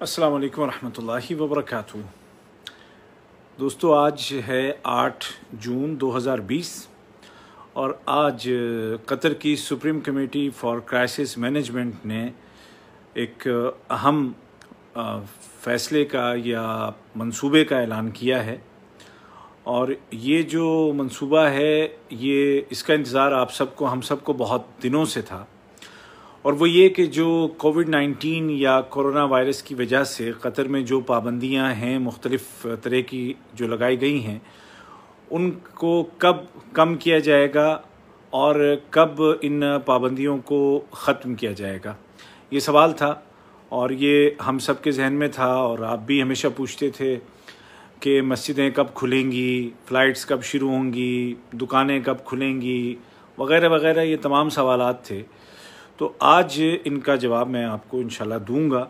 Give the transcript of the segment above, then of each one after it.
अस्सलाम वालेकुम रहमतुल्लाहि व बरकातुहू। दोस्तों, आज है 8 जून 2020 और आज कतर की supreme committee for crisis management ने एक अहम फ़ैसले का या मंसूबे का ऐलान किया है। और ये जो मंसूबा है, ये इसका इंतज़ार हम सबको बहुत दिनों से था। और वो ये कि जो कोविड-19 या कोरोना वायरस की वजह से कतर में जो पाबंदियां हैं मुख्तलिफ़ तरह की जो लगाई गई हैं, उनको कब कम किया जाएगा और कब इन पाबंदियों को ख़त्म किया जाएगा, ये सवाल था। और ये हम सब के जहन में था और आप भी हमेशा पूछते थे कि मस्जिदें कब खुलेंगी, फ़्लाइट्स कब शुरू होंगी, दुकानें कब खुलेंगी, वग़ैरह वग़ैरह, ये तमाम सवालात थे। तो आज इनका जवाब मैं आपको इंशाल्लाह दूंगा।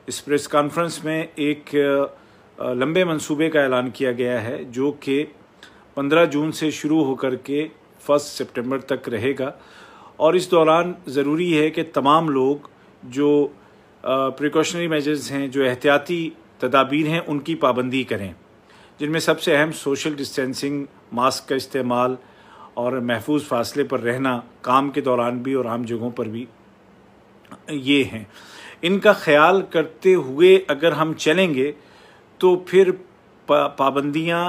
इस प्रेस कॉन्फ्रेंस में एक लंबे मंसूबे का ऐलान किया गया है जो कि 15 जून से शुरू होकर के 1 सितंबर तक रहेगा। और इस दौरान ज़रूरी है कि तमाम लोग जो प्रिकॉशनरी मेजर्स हैं, जो एहतियाती तदाबीर हैं, उनकी पाबंदी करें, जिनमें सबसे अहम सोशल डिस्टेंसिंग, मास्क का इस्तेमाल और महफूज फासले पर रहना, काम के दौरान भी और आम जगहों पर भी, ये हैं। इनका ख्याल करते हुए अगर हम चलेंगे तो फिर पाबंदियाँ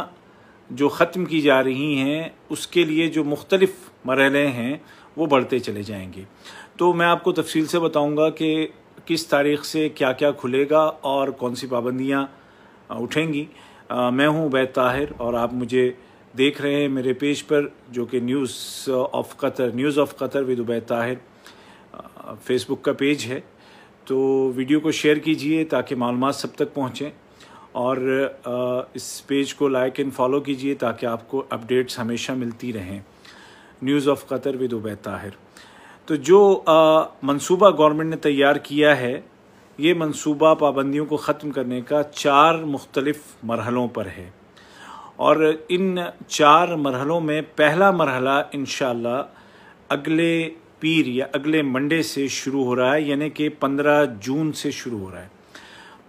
जो ख़त्म की जा रही हैं उसके लिए जो मुख्तलिफ़ मरहले हैं वो बढ़ते चले जाएंगे। तो मैं आपको तफसील से बताऊंगा कि किस तारीख़ से क्या क्या खुलेगा और कौन सी पाबंदियाँ उठेंगी। मैं हूँ उबैद ताहिर और आप मुझे देख रहे हैं मेरे पेज पर, जो कि news of Qatar with Ubaid Tahir Facebook का पेज है। तो वीडियो को शेयर कीजिए ताकि मालूमात सब तक पहुँचें और इस पेज को लाइक एंड फॉलो कीजिए ताकि आपको अपडेट्स हमेशा मिलती रहें। News of Qatar with Ubaid Tahir. तो जो मंसूबा गवर्नमेंट ने तैयार किया है, ये मंसूबा पाबंदियों को ख़त्म करने का 4 मुख्तलिफ़ मरहलों पर है। और इन 4 मरहलों में पहला मरहला इंशाअल्लाह अगले पीर या अगले मंडे से शुरू हो रहा है, यानी कि 15 जून से शुरू हो रहा है।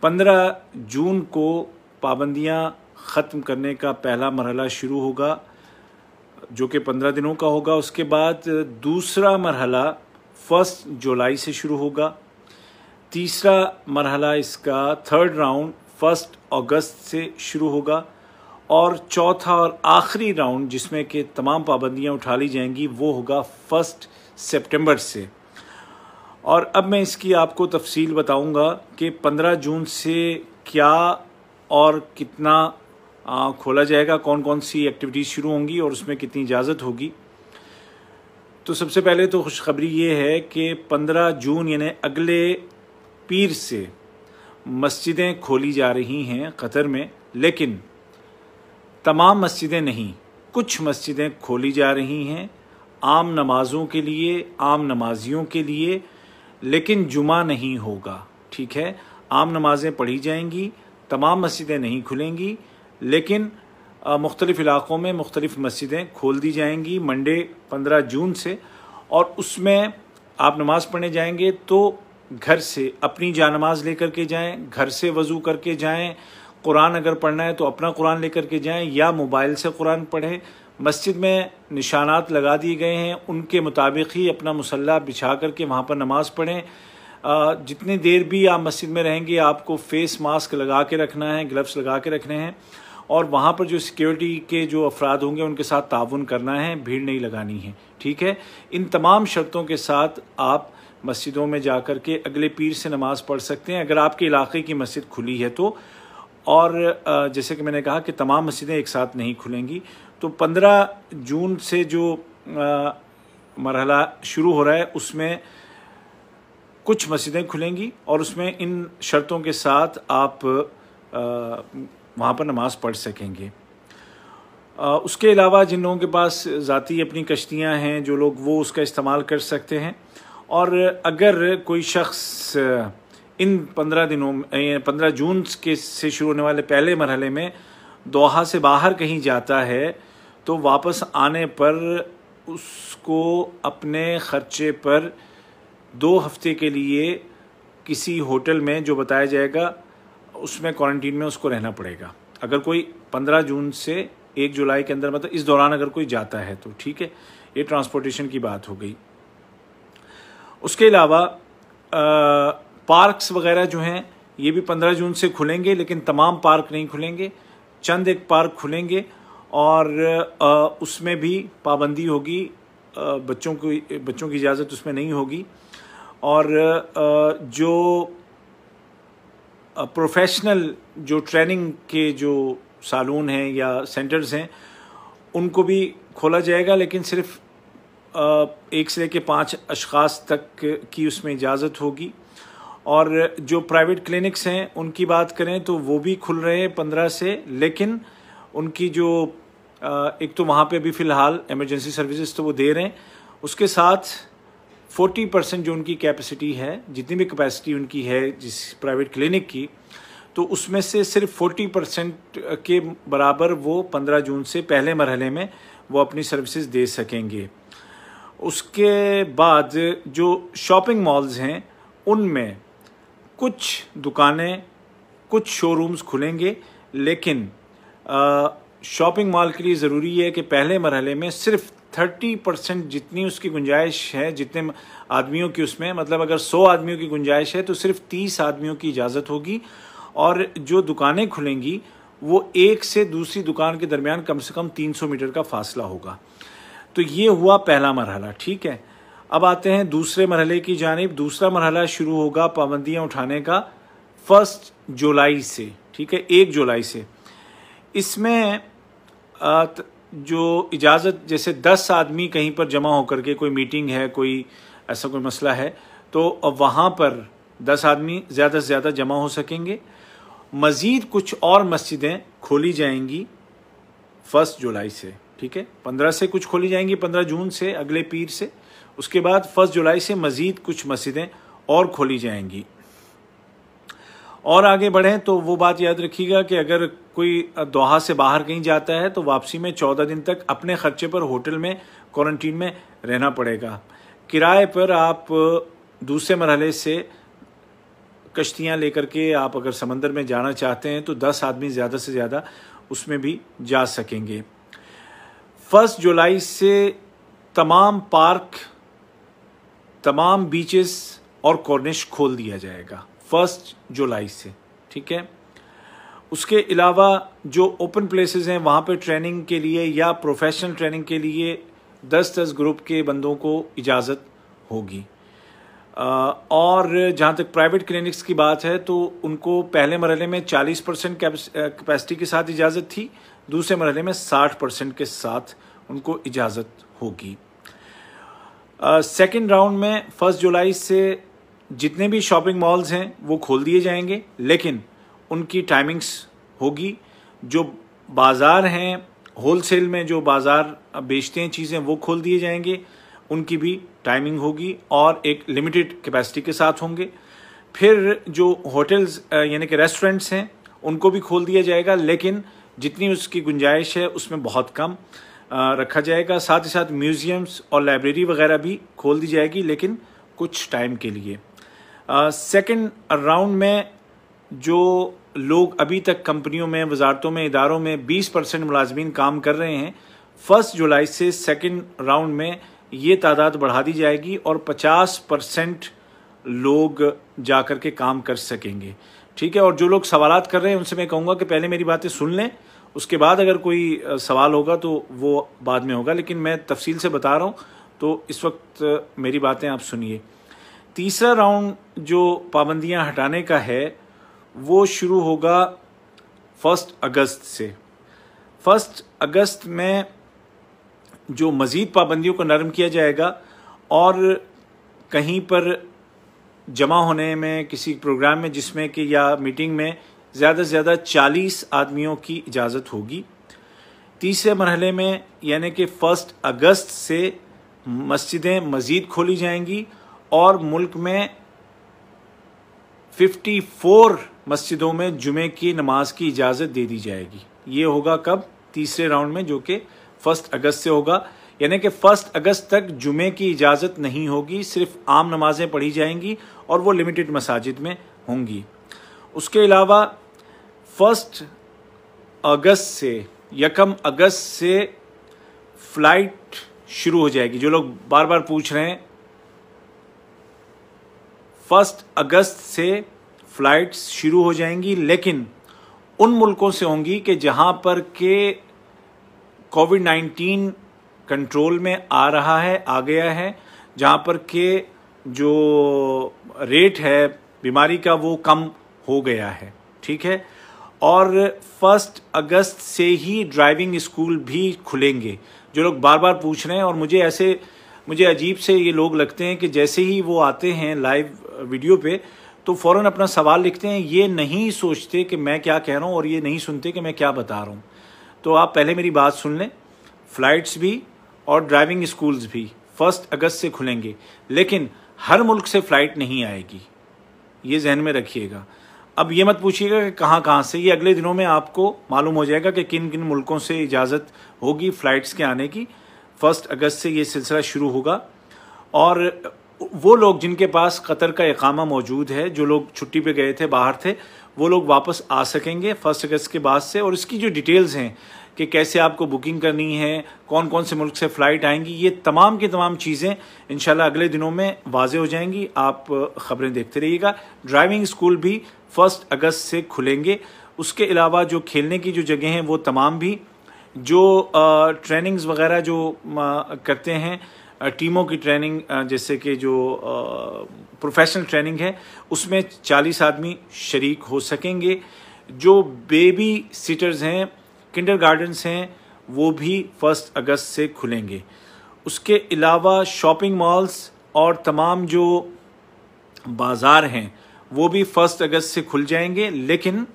15 जून को पाबंदियां ख़त्म करने का पहला मरहला शुरू होगा, जो कि 15 दिनों का होगा। उसके बाद दूसरा मरहला 1 जुलाई से शुरू होगा। तीसरा मरहला इसका, थर्ड राउंड, 1 अगस्त से शुरू होगा। और चौथा और आखिरी राउंड जिसमें कि तमाम पाबंदियां उठा ली जाएंगी, वो होगा 1 सितंबर से। और अब मैं इसकी आपको तफसील बताऊंगा कि 15 जून से क्या और कितना खोला जाएगा, कौन कौन सी एक्टिविटीज़ शुरू होंगी और उसमें कितनी इजाज़त होगी। तो सबसे पहले तो खुशखबरी ये है कि 15 जून यानी अगले पीर से मस्जिदें खोली जा रही हैं कतर में, लेकिन तमाम मस्जिदें नहीं, कुछ मस्जिदें खोली जा रही हैं आम नमाज़ों के लिए, आम नमाजियों के लिए, लेकिन जुमा नहीं होगा। ठीक है, आम नमाज़ें पढ़ी जाएंगी, तमाम मस्जिदें नहीं खुलेंगी, लेकिन मुख्तलिफ़ इलाक़ों में मुख्तलिफ़ मस्जिदें खोल दी जाएंगी मंडे 15 जून से। और उसमें आप नमाज़ पढ़ने जाएंगे तो घर से अपनी जानमाज़ लेकर के जाएं, घर से वज़ू करके जाएं। कुरान अगर पढ़ना है तो अपना कुरान लेकर के जाएं या मोबाइल से कुरान पढ़ें। मस्जिद में निशानात लगा दिए गए हैं, उनके मुताबिक ही अपना मुसल्ला बिछा करके वहाँ पर नमाज़ पढ़ें। जितनी देर भी आप मस्जिद में रहेंगे आपको फेस मास्क लगा के रखना है, ग्लव्स लगा के रखने हैं और वहाँ पर जो सिक्योरिटी के जो अफराद होंगे उनके साथ ताउन करना है, भीड़ नहीं लगानी है। ठीक है, इन तमाम शर्तों के साथ आप मस्जिदों में जा कर के अगले पीर से नमाज़ पढ़ सकते हैं अगर आपके इलाके की मस्जिद खुली है तो। और जैसे कि मैंने कहा कि तमाम मस्जिदें एक साथ नहीं खुलेंगी। तो 15 जून से जो मरहला शुरू हो रहा है उसमें कुछ मस्जिदें खुलेंगी और उसमें इन शर्तों के साथ आप वहाँ पर नमाज़ पढ़ सकेंगे। उसके अलावा जिन लोगों के पास ज़ाती अपनी कश्तियाँ हैं, जो लोग वो उसका इस्तेमाल कर सकते हैं। और अगर कोई शख्स इन 15 जून के से शुरू होने वाले पहले मरहले में दोहा से बाहर कहीं जाता है तो वापस आने पर उसको अपने ख़र्चे पर 2 हफ्ते के लिए किसी होटल में, जो बताया जाएगा, उसमें क्वारंटीन में उसको रहना पड़ेगा। अगर कोई 15 जून से 1 जुलाई के अंदर, मतलब इस दौरान अगर कोई जाता है तो ठीक है। ये ट्रांसपोर्टेशन की बात हो गई। उसके अलावा पार्क्स वगैरह जो हैं ये भी 15 जून से खुलेंगे, लेकिन तमाम पार्क नहीं खुलेंगे, चंद एक पार्क खुलेंगे और उसमें भी पाबंदी होगी, बच्चों की इजाज़त उसमें नहीं होगी। और जो प्रोफेशनल जो ट्रेनिंग के जो सालून हैं या सेंटर्स हैं उनको भी खोला जाएगा, लेकिन सिर्फ 1 से लेकर 5 अशख़ास तक की उसमें इजाज़त होगी। और जो प्राइवेट क्लिनिक्स हैं उनकी बात करें तो वो भी खुल रहे हैं 15 से, लेकिन उनकी जो एक तो वहाँ पे अभी फ़िलहाल इमरजेंसी सर्विसेज तो वो दे रहे हैं, उसके साथ 40% जो उनकी कैपेसिटी है, जितनी भी कैपेसिटी उनकी है जिस प्राइवेट क्लिनिक की, तो उसमें से सिर्फ 40% के बराबर वो 15 जून से पहले मरहले में वो अपनी सर्विसेज दे सकेंगे। उसके बाद जो शॉपिंग मॉल्स हैं उनमें कुछ दुकानें, कुछ शोरूम्स खुलेंगे, लेकिन शॉपिंग मॉल के लिए ज़रूरी है कि पहले मरहले में सिर्फ 30% जितनी उसकी गुंजाइश है, जितने आदमियों की उसमें, मतलब अगर 100 आदमियों की गुंजाइश है तो सिर्फ 30 आदमियों की इजाज़त होगी। और जो दुकानें खुलेंगी वो एक से दूसरी दुकान के दरमियान कम से कम 300 मीटर का फासला होगा। तो ये हुआ पहला मरहला, ठीक है। अब आते हैं दूसरे मरहले की जानिब। दूसरा मरहला शुरू होगा पाबंदियां उठाने का 1 जुलाई से, ठीक है, 1 जुलाई से। इसमें जो इजाज़त, जैसे 10 आदमी कहीं पर जमा होकर के कोई मीटिंग है, कोई ऐसा कोई मसला है, तो अब वहाँ पर 10 आदमी ज़्यादा से ज़्यादा जमा हो सकेंगे। मज़ीद कुछ और मस्जिदें खोली जाएंगी 1 जुलाई से, ठीक है। 15 से कुछ खोली जाएंगी, 15 जून से, अगले पीर से। उसके बाद 1 जुलाई से मज़ीद कुछ मस्जिदें और खोली जाएंगी। और आगे बढ़ें तो वो बात याद रखिएगा कि अगर कोई दोहा से बाहर कहीं जाता है तो वापसी में 14 दिन तक अपने खर्चे पर होटल में क्वारंटीन में रहना पड़ेगा। किराए पर आप दूसरे मरहले से कश्तियाँ लेकर के आप अगर समंदर में जाना चाहते हैं तो 10 आदमी ज़्यादा से ज़्यादा उसमें भी जा सकेंगे। 1 जुलाई से तमाम पार्क, तमाम बीचेस और कॉर्निश खोल दिया जाएगा 1 जुलाई से, ठीक है। उसके अलावा जो ओपन प्लेसेस हैं वहाँ पे ट्रेनिंग के लिए या प्रोफेशनल ट्रेनिंग के लिए 10-10 ग्रुप के बंदों को इजाज़त होगी। और जहाँ तक प्राइवेट क्लिनिक्स की बात है तो उनको पहले मरहले में 40% कैपेसिटी के साथ इजाज़त थी, दूसरे मरहले में 60% के साथ उनको इजाज़त होगी। सेकेंड राउंड में 1 जुलाई से जितने भी शॉपिंग मॉल्स हैं वो खोल दिए जाएंगे, लेकिन उनकी टाइमिंग्स होगी। जो बाज़ार हैं, होलसेल में जो बाज़ार बेचते हैं चीज़ें, वो खोल दिए जाएंगे, उनकी भी टाइमिंग होगी और एक लिमिटेड कैपेसिटी के साथ होंगे। फिर जो होटल्स यानी कि रेस्टोरेंट्स हैं उनको भी खोल दिया जाएगा, लेकिन जितनी उसकी गुंजाइश है उसमें बहुत कम रखा जाएगा। साथ ही साथ म्यूज़ियम्स और लाइब्रेरी वगैरह भी खोल दी जाएगी, लेकिन कुछ टाइम के लिए। सेकंड राउंड में जो लोग अभी तक कंपनियों में, वजारतों में, इदारों में 20% मुलाजमीन काम कर रहे हैं, 1 जुलाई से सेकंड राउंड में ये तादाद बढ़ा दी जाएगी और 50% लोग जाकर के काम कर सकेंगे, ठीक है। और जो लोग सवालात कर रहे हैं उनसे मैं कहूँगा कि पहले मेरी बातें सुन लें, उसके बाद अगर कोई सवाल होगा तो वो बाद में होगा, लेकिन मैं तफसील से बता रहा हूँ तो इस वक्त मेरी बातें आप सुनिए। तीसरा राउंड जो पाबंदियां हटाने का है वो शुरू होगा 1 अगस्त से। 1 अगस्त में जो मज़ीद पाबंदियों को नरम किया जाएगा और कहीं पर जमा होने में, किसी प्रोग्राम में जिसमें कि या मीटिंग में ज़्यादा से ज़्यादा 40 आदमियों की इजाज़त होगी। तीसरे मरहले में यानी कि 1 अगस्त से मस्जिदें मज़ीद खोली जाएंगी और मुल्क में 54 मस्जिदों में जुमे की नमाज की इजाज़त दे दी जाएगी। ये होगा कब? तीसरे राउंड में, जो कि 1 अगस्त से होगा। यानी कि 1 अगस्त तक जुमे की इजाज़त नहीं होगी, सिर्फ आम नमाजें पढ़ी जाएंगी और वो लिमिटेड मसाजिद में होंगी। उसके अलावा 1 अगस्त से 1 अगस्त से फ्लाइट शुरू हो जाएगी। जो लोग बार बार पूछ रहे हैं, 1 अगस्त से फ्लाइट्स शुरू हो जाएंगी, लेकिन उन मुल्कों से होंगी कि जहां पर के कोविड-19 कंट्रोल में आ रहा है, आ गया है, जहां पर के जो रेट है बीमारी का वो कम हो गया है, ठीक है। और 1 अगस्त से ही ड्राइविंग स्कूल भी खुलेंगे। जो लोग बार बार पूछ रहे हैं, और मुझे अजीब से ये लोग लगते हैं कि जैसे ही वो आते हैं लाइव वीडियो पे तो फ़ौरन अपना सवाल लिखते हैं, ये नहीं सोचते कि मैं क्या कह रहा हूँ और ये नहीं सुनते कि मैं क्या बता रहा हूँ। तो आप पहले मेरी बात सुन लें। फ़्लाइट्स भी और ड्राइविंग स्कूल्स भी 1 अगस्त से खुलेंगे, लेकिन हर मुल्क से फ़्लाइट नहीं आएगी, ये जहन में रखिएगा। अब ये मत पूछिएगा कि कहाँ से, ये अगले दिनों में आपको मालूम हो जाएगा कि किन किन मुल्कों से इजाज़त होगी फ़्लाइट्स के आने की। 1 अगस्त से ये सिलसिला शुरू होगा, और वो लोग जिनके पास कतर का इकामा मौजूद है, जो लोग छुट्टी पे गए थे, बाहर थे, वो लोग वापस आ सकेंगे 1 अगस्त के बाद से। और इसकी जो डिटेल्स हैं कि कैसे आपको बुकिंग करनी है, कौन कौन से मुल्क से फ़्लाइट आएंगी, ये तमाम की तमाम चीज़ें इंशाल्लाह अगले दिनों में वाज़े हो जाएंगी। आप ख़बरें देखते रहिएगा। ड्राइविंग स्कूल भी 1 अगस्त से खुलेंगे। उसके अलावा जो खेलने की जो जगह हैं वो तमाम भी, जो ट्रेनिंग्स वगैरह जो करते हैं, टीमों की ट्रेनिंग, जैसे कि जो प्रोफेशनल ट्रेनिंग है, उसमें 40 आदमी शरीक हो सकेंगे। जो बेबी सिटर्स हैं, किंडरगार्टन्स हैं, वो भी 1 अगस्त से खुलेंगे। उसके अलावा शॉपिंग मॉल्स और तमाम जो बाज़ार हैं वो भी 1 अगस्त से खुल जाएंगे, लेकिन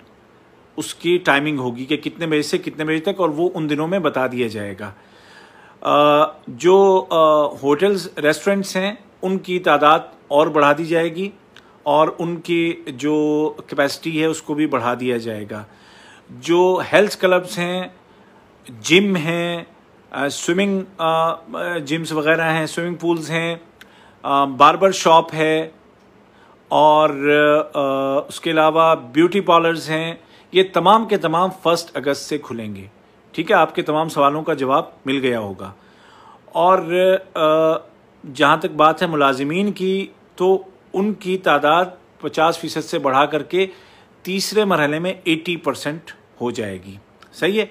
उसकी टाइमिंग होगी कि कितने बजे से कितने बजे तक, और वो उन दिनों में बता दिया जाएगा। जो होटल्स रेस्टोरेंट्स हैं उनकी तादाद और बढ़ा दी जाएगी, और उनकी जो कैपेसिटी है उसको भी बढ़ा दिया जाएगा। जो हेल्थ क्लब्स हैं, जिम हैं, स्विमिंग जिम्स वगैरह हैं, स्विमिंग पूल्स हैं, बार्बर शॉप है, और उसके अलावा ब्यूटी पार्लर्स हैं, ये तमाम के तमाम 1 अगस्त से खुलेंगे। ठीक है, आपके तमाम सवालों का जवाब मिल गया होगा। और जहाँ तक बात है मुलाजिमीन की, तो उनकी तादाद 50% से बढ़ा करके तीसरे मरहले में 80% हो जाएगी। सही है,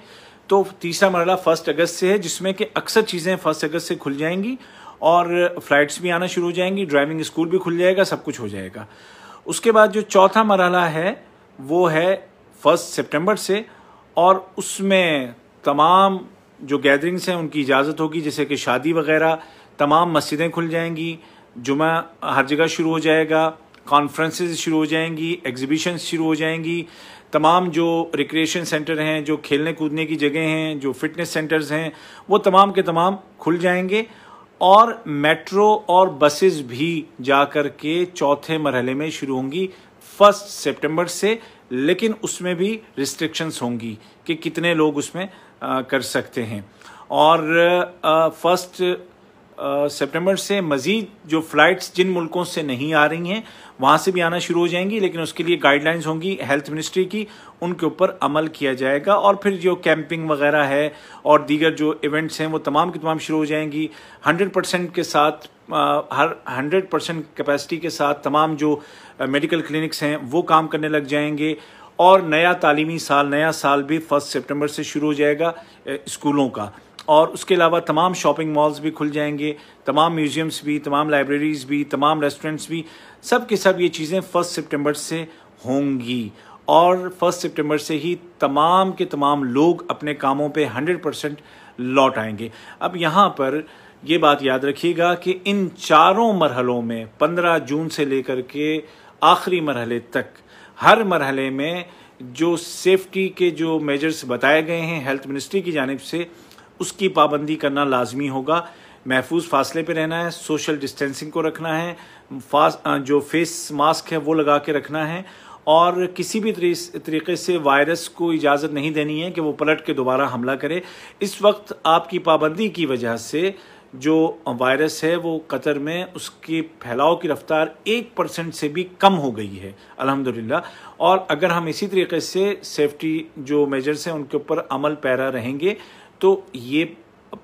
तो तीसरा मरहला 1 अगस्त से है, जिसमें कि अक्सर चीज़ें 1 अगस्त से खुल जाएंगी, और फ्लाइट्स भी आना शुरू हो जाएंगी, ड्राइविंग स्कूल भी खुल जाएगा, सब कुछ हो जाएगा। उसके बाद जो चौथा मरहला है वो है 1 सितंबर से, और उसमें तमाम जो गैदरिंग्स हैं उनकी इजाज़त होगी, जैसे कि शादी वगैरह, तमाम मस्जिदें खुल जाएंगी, जुमा हर जगह शुरू हो जाएगा, कॉन्फ्रेंसेस शुरू हो जाएंगी, एग्जीबिशंस शुरू हो जाएंगी, तमाम जो रिक्रिएशन सेंटर हैं, जो खेलने कूदने की जगह हैं, जो फिटनेस सेंटर्स हैं, वो तमाम के तमाम खुल जाएंगे। और मेट्रो और बसेस भी जाकर के चौथे मरहले में शुरू होंगी 1 सितंबर से, लेकिन उसमें भी रिस्ट्रिक्शंस होंगी कि कितने लोग उसमें कर सकते हैं। और 1 सितंबर से मज़ीद जो फ़्लाइट्स जिन मुल्कों से नहीं आ रही हैं वहाँ से भी आना शुरू हो जाएंगी, लेकिन उसके लिए गाइडलाइंस होंगी हेल्थ मिनिस्ट्री की, उनके ऊपर अमल किया जाएगा। और फिर जो कैंपिंग वगैरह है और दीगर जो इवेंट्स हैं वो तमाम की तमाम शुरू हो जाएंगी 100% के साथ, हर 100% कैपेसिटी के साथ तमाम जो मेडिकल क्लिनिक्स हैं वो काम करने लग जाएंगे। और नया तालीमी साल, नया साल भी 1 सितंबर से शुरू हो जाएगा स्कूलों का। और उसके अलावा तमाम शॉपिंग मॉल्स भी खुल जाएंगे, तमाम म्यूजियम्स भी, तमाम लाइब्रेरीज भी, तमाम रेस्टोरेंट्स भी, सब के सब ये चीज़ें 1 सितंबर से होंगी। और 1 सितंबर से ही तमाम के तमाम लोग अपने कामों पे 100% लौट आएंगे। अब यहाँ पर ये बात याद रखिएगा कि इन चारों मरहलों में 15 जून से लेकर के आखिरी मरहले तक, हर मरहले में जो सेफ्टी के जो मेजर्स बताए गए हैं हेल्थ मिनिस्ट्री की जानिब से, उसकी पाबंदी करना लाजमी होगा। महफूज फासले पे रहना है, सोशल डिस्टेंसिंग को रखना है, जो फेस मास्क है वो लगा के रखना है, और किसी भी तरीके से वायरस को इजाज़त नहीं देनी है कि वो पलट के दोबारा हमला करे। इस वक्त आपकी पाबंदी की वजह से जो वायरस है वो कतर में उसके फैलाव की रफ्तार 1% से भी कम हो गई है अल्हम्दुलिल्लाह। और अगर हम इसी तरीके से सेफ्टी जो मेजर्स हैं उनके ऊपर अमल पैरा रहेंगे तो ये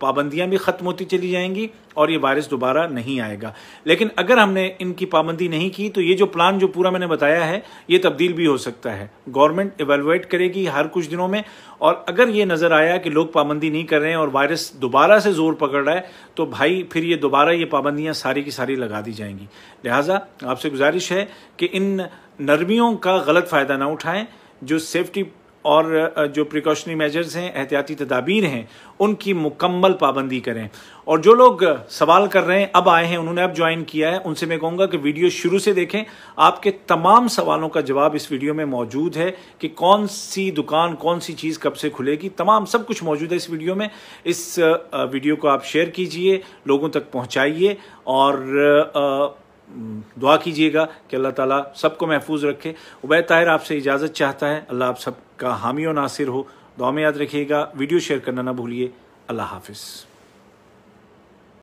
पाबंदियां भी ख़त्म होती चली जाएंगी और ये वायरस दोबारा नहीं आएगा। लेकिन अगर हमने इनकी पाबंदी नहीं की तो ये जो प्लान जो पूरा मैंने बताया है ये तब्दील भी हो सकता है। गवर्नमेंट एवेलुएट करेगी हर कुछ दिनों में, और अगर ये नज़र आया कि लोग पाबंदी नहीं कर रहे हैं और वायरस दोबारा से ज़ोर पकड़ रहा है तो भाई फिर ये दोबारा ये पाबंदियाँ सारी की सारी लगा दी जाएंगी। लिहाजा आपसे गुजारिश है कि इन नरमियों का गलत फ़ायदा ना उठाएं। जो सेफ्टी और जो प्रिकॉशनरी मेजर्स हैं, एहतियाती तदाबीर हैं, उनकी मुकम्मल पाबंदी करें। और जो लोग सवाल कर रहे हैं अब आए हैं, उन्होंने अब ज्वाइन किया है, उनसे मैं कहूँगा कि वीडियो शुरू से देखें। आपके तमाम सवालों का जवाब इस वीडियो में मौजूद है कि कौन सी दुकान कौन सी चीज़ कब से खुलेगी, तमाम सब कुछ मौजूद है इस वीडियो में। इस वीडियो को आप शेयर कीजिए, लोगों तक पहुँचाइए और दुआ कीजिएगा कि अल्लाह ताला सबको महफूज रखे। उबैद ताहिर आपसे इजाज़त चाहता है। अल्लाह आप सबका हामी और नासिर हो। दुआ में याद रखिएगा, वीडियो शेयर करना ना भूलिए। अल्लाह हाफिज़।